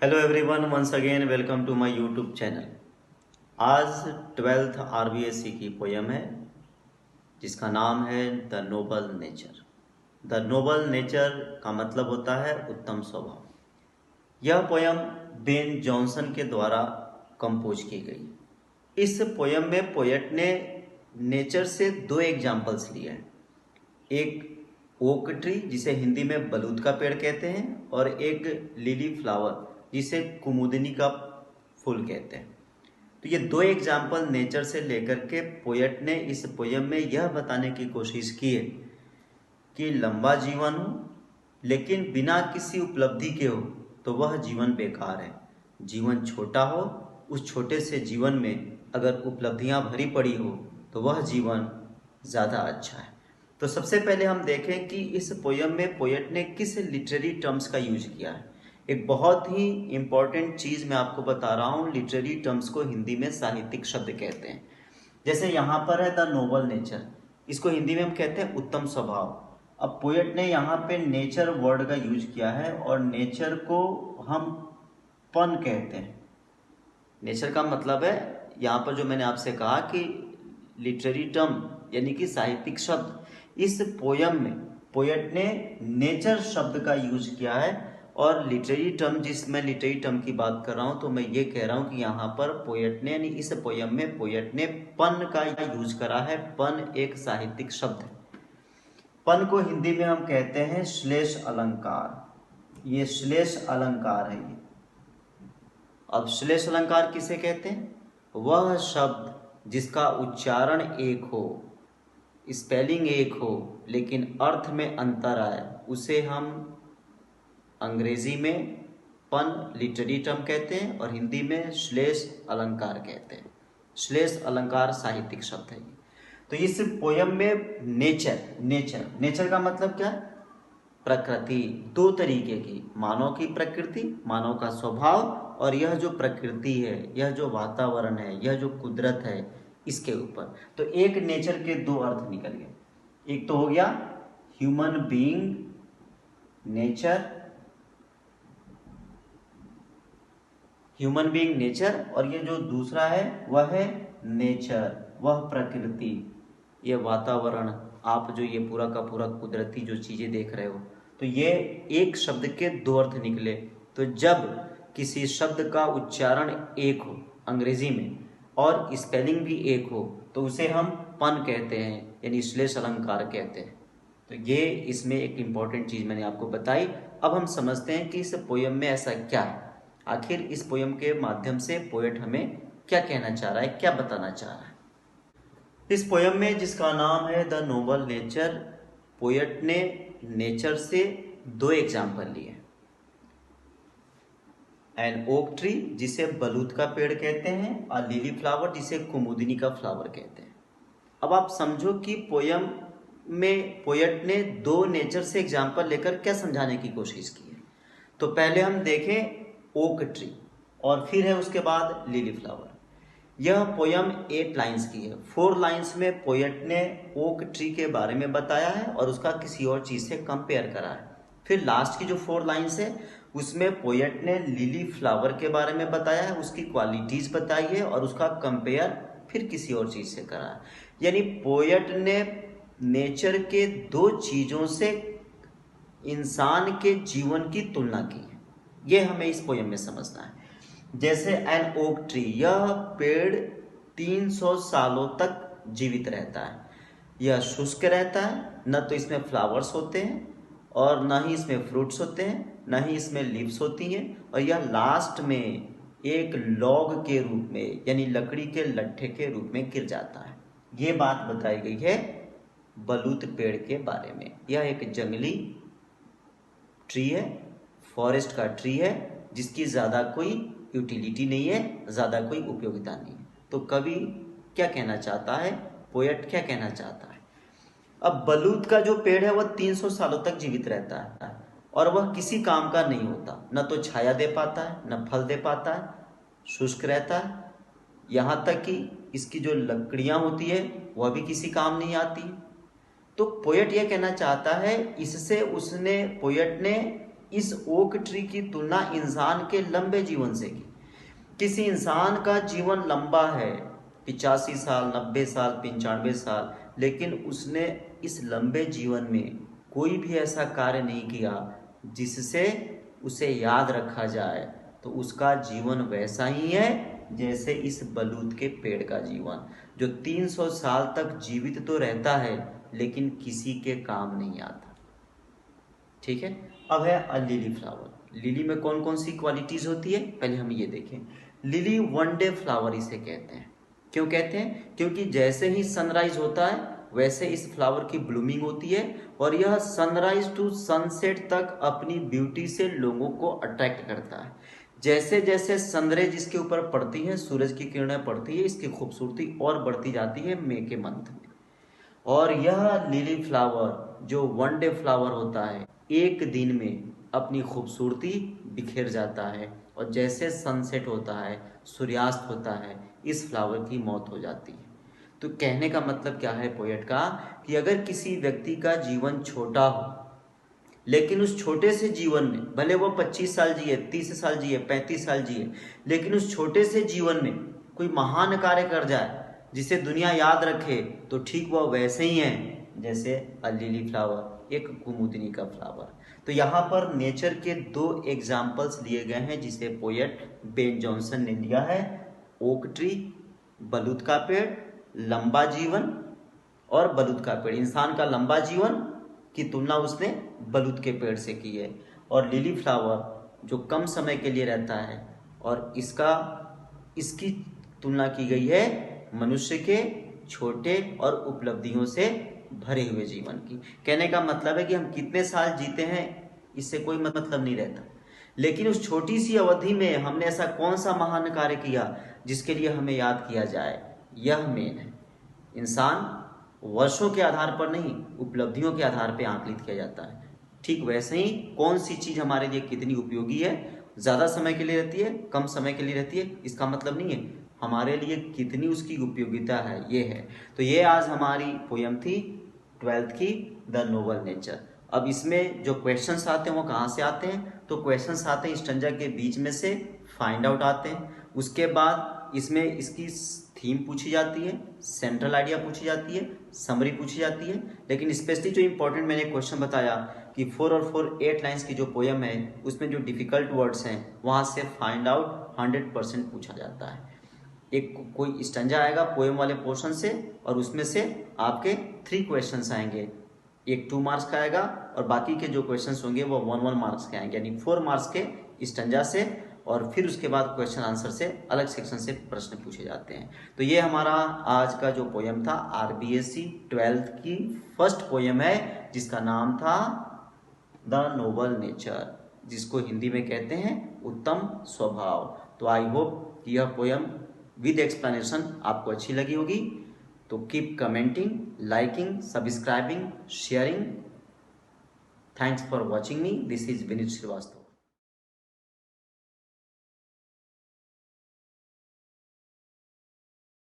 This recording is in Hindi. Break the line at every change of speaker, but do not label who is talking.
Hello everyone, once again welcome to my YouTube channel. आज 12th आरबीएससी की पोयम है जिसका नाम है the noble nature. The noble nature का मतलब होता है उत्तम स्वभाव। यह पोयम बेन जॉनसन के द्वारा कंपोज की गई। इस पोयम में पोएट ने नेचर से दो एग्जाम्पल्स लिए हैं। एक ओक ट्री जिसे हिंदी में बलूत का पेड़ कहते हैं और एक लिली फ्लावर जिसे कुमुदिनी का फूल कहते हैं। तो ये दो एग्जाम्पल नेचर से लेकर के पोएट ने इस पोयम में यह बताने की कोशिश की है कि लंबा जीवन हो लेकिन बिना किसी उपलब्धि के हो तो वह जीवन बेकार है। जीवन छोटा हो, उस छोटे से जीवन में अगर उपलब्धियां भरी पड़ी हो तो वह जीवन ज़्यादा अच्छा है। तो सबसे पहले हम देखें कि इस पोयम में पोएट ने किस लिटरेरी टर्म्स का यूज किया है। एक बहुत ही इम्पॉर्टेंट चीज़ मैं आपको बता रहा हूँ। लिटरेरी टर्म्स को हिंदी में साहित्यिक शब्द कहते हैं। जैसे यहाँ पर है द नोबल नेचर, इसको हिंदी में हम कहते हैं उत्तम स्वभाव। अब पोएट ने यहाँ पे नेचर वर्ड का यूज किया है और नेचर को हम पन कहते हैं। नेचर का मतलब है यहाँ पर जो मैंने आपसे कहा कि लिटरेरी टर्म यानी कि साहित्यिक शब्द। इस पोयम में पोएट ने नेचर शब्द का यूज किया है और लिटरेरी टर्म, जिसमें लिटरेरी टर्म की बात कर रहा हूँ तो मैं ये कह रहा हूँ कि यहाँ पर पोएट ने यानी इस पोयम में पोएट ने पन का यूज करा है। पन एक साहित्यिक शब्द है। पन को हिंदी में हम कहते हैं श्लेष अलंकार। ये श्लेष अलंकार है ये। अब श्लेष अलंकार किसे कहते हैं? वह शब्द जिसका उच्चारण एक हो, स्पेलिंग एक हो लेकिन अर्थ में अंतर आए, उसे हम अंग्रेजी में पन लिटरेरी टर्म कहते हैं और हिंदी में श्लेष अलंकार कहते हैं। श्लेष अलंकार साहित्यिक शब्द है ये। तो इस पोयम में नेचर का मतलब क्या है? प्रकृति। दो तरीके की, मानव की प्रकृति, मानव का स्वभाव, और यह जो प्रकृति है, यह जो वातावरण है, यह जो कुदरत है, इसके ऊपर। तो एक नेचर के दो अर्थ निकल गए। एक तो हो गया human being nature, human being nature, और ये जो दूसरा है वह है नेचर, वह प्रकृति, ये वातावरण। आप जो ये पूरा का पूरा कुदरती जो चीज़ें देख रहे हो, तो ये एक शब्द के दो अर्थ निकले। तो जब किसी शब्द का उच्चारण एक हो अंग्रेजी में और स्पेलिंग भी एक हो तो उसे हम पन कहते हैं यानी श्लेष अलंकार कहते हैं। तो ये इसमें एक इम्पॉर्टेंट चीज़ मैंने आपको बताई। अब हम समझते हैं कि इस पोयम में ऐसा क्या है, आखिर इस पोयम के माध्यम से पोएट हमें क्या कहना चाह रहा है, क्या बताना चाह रहा है। इस पोयम में जिसका नाम है द नोबल नेचर, पोएट ने नेचर से दो एग्जाम्पल लिए। एन ओक ट्री जिसे बलूत का पेड़ कहते हैं और लिली फ्लावर जिसे कुमुदिनी का फ्लावर कहते हैं। अब आप समझो कि पोयम में पोएट ने दो नेचर से एग्जाम्पल लेकर क्या समझाने की कोशिश की है। तो पहले हम देखें ओक ट्री और फिर है उसके बाद लिली फ्लावर। यह पोयम 8 लाइन्स की है। 4 लाइन्स में पोएट ने ओक ट्री के बारे में बताया है और उसका किसी और चीज़ से कंपेयर करा है। फिर लास्ट की जो 4 लाइन्स है उसमें पोएट ने लिली फ्लावर के बारे में बताया है, उसकी क्वालिटीज़ बताई है और उसका कंपेयर फिर किसी और चीज़ से करा है। यानी पोएट ने नेचर के दो चीज़ों से इंसान के जीवन की तुलना की है। ये हमें इस पोयम में समझना है। जैसे एन ओक ट्री, यह पेड़ 300 सालों तक जीवित रहता है। यह शुष्क रहता है, न तो इसमें फ्लावर्स होते हैं और न ही इसमें फ्रूट्स होते हैं, न ही इसमें लीव्स होती हैं, और यह लास्ट में एक लॉग के रूप में यानी लकड़ी के लट्ठे के रूप में गिर जाता है। ये बात बताई गई है बलूत पेड़ के बारे में। यह एक जंगली ट्री है, फॉरेस्ट का ट्री है जिसकी ज़्यादा कोई यूटिलिटी नहीं है, ज़्यादा कोई उपयोगिता नहीं है। तो कवि क्या कहना चाहता है, पोएट क्या कहना चाहता है? अब बलूत का जो पेड़ है वह 300 सालों तक जीवित रहता है और वह किसी काम का नहीं होता, न तो छाया दे पाता है, न फल दे पाता है, शुष्क रहता है। यहाँ तक कि इसकी जो लकड़ियाँ होती है वह भी किसी काम नहीं आती। तो पोएट यह कहना चाहता है, इससे उसने पोएट ने इस ओक ट्री की तुलना इंसान के लंबे जीवन से की। किसी इंसान का जीवन लंबा है 85 साल, 90 साल, 95 साल, लेकिन उसने इस लंबे जीवन में कोई भी ऐसा कार्य नहीं किया जिससे उसे याद रखा जाए। तो उसका जीवन वैसा ही है जैसे इस बलूत के पेड़ का जीवन, जो 300 साल तक जीवित तो रहता है लेकिन किसी के काम नहीं आता। ठीक है। अब है अ लिली फ्लावर। लिली में कौन कौन सी क्वालिटीज होती है, पहले हम ये देखें। लिली वन डे फ्लावर इसे कहते हैं। क्यों कहते हैं? क्योंकि जैसे ही सनराइज होता है वैसे इस फ्लावर की ब्लूमिंग होती है और यह सनराइज टू सनसेट तक अपनी ब्यूटी से लोगों को अट्रैक्ट करता है। जैसे जैसे सनरेज इसके ऊपर पड़ती है, सूरज की किरणें पड़ती है, इसकी खूबसूरती और बढ़ती जाती है मई के मंथ में। और यह लिली फ्लावर जो वन डे फ्लावर होता है, एक दिन में अपनी खूबसूरती बिखेर जाता है और जैसे सनसेट होता है, सूर्यास्त होता है, इस फ्लावर की मौत हो जाती है। तो कहने का मतलब क्या है पोएट का, कि अगर किसी व्यक्ति का जीवन छोटा हो लेकिन उस छोटे से जीवन में, भले वो 25 साल जिए, 30 साल जिए, 35 साल जिए, लेकिन उस छोटे से जीवन में कोई महान कार्य कर जाए जिसे दुनिया याद रखे, तो ठीक वह वैसे ही है जैसे अ लिली फ्लावर, एक कुमुदिनी का फ्लावर। तो यहाँ पर नेचर के दो एग्जाम्पल्स लिए गए हैं जिसे पोएट बेन जॉनसन ने लिया है। ओक ट्री, बलूत का पेड़, लंबा जीवन, और बलूत का पेड़, इंसान का लंबा जीवन की तुलना उसने बलूत के पेड़ से की है। और लिली फ्लावर जो कम समय के लिए रहता है और इसकी तुलना की गई है मनुष्य के छोटे और उपलब्धियों से भरे हुए जीवन की। कहने का मतलब है कि हम कितने साल जीते हैं इससे कोई मतलब नहीं रहता, लेकिन उस छोटी सी अवधि में हमने ऐसा कौन सा महान कार्य किया जिसके लिए हमें याद किया जाए, यह मेन है। इंसान वर्षों के आधार पर नहीं, उपलब्धियों के आधार पर आंकलित किया जाता है। ठीक वैसे ही कौन सी चीज हमारे लिए कितनी उपयोगी है, ज्यादा समय के लिए रहती है, कम समय के लिए रहती है, इसका मतलब नहीं है, हमारे लिए कितनी उसकी उपयोगिता है, ये है। तो ये आज हमारी पोयम थी 12th की, द नोबल नेचर। अब इसमें जो क्वेश्चंस आते हैं वो कहाँ से आते हैं? तो क्वेश्चंस आते हैं स्टैंजा के बीच में से, फाइंड आउट आते हैं। उसके बाद इसमें इसकी थीम पूछी जाती है, सेंट्रल आइडिया पूछी जाती है, समरी पूछी जाती है। लेकिन स्पेशली जो इंपॉर्टेंट मैंने क्वेश्चन बताया कि 4 और 4 8 लाइन्स की जो पोयम है उसमें जो डिफिकल्ट वर्ड्स हैं वहाँ से फाइंड आउट 100% पूछा जाता है। एक कोई स्टैंजा आएगा पोएम वाले पोर्शन से और उसमें से आपके 3 क्वेश्चंस आएंगे, एक 2 मार्क्स का आएगा और बाकी के जो क्वेश्चंस होंगे वो 1 मार्क्स के आएंगे, यानी 4 मार्क्स के स्टैंजा से। और फिर उसके बाद क्वेश्चन आंसर से अलग सेक्शन से प्रश्न पूछे जाते हैं। तो ये हमारा आज का जो पोएम था आरबीएससी 12th की फर्स्ट पोएम है जिसका नाम था द नोबल नेचर, जिसको हिंदी में कहते हैं उत्तम स्वभाव। तो आई होप यह पोएम विद एक्सप्लेनेशन आपको अच्छी लगी होगी। तो keep commenting, liking, subscribing, sharing. Thanks for watching me. This is Vineet Srivastava.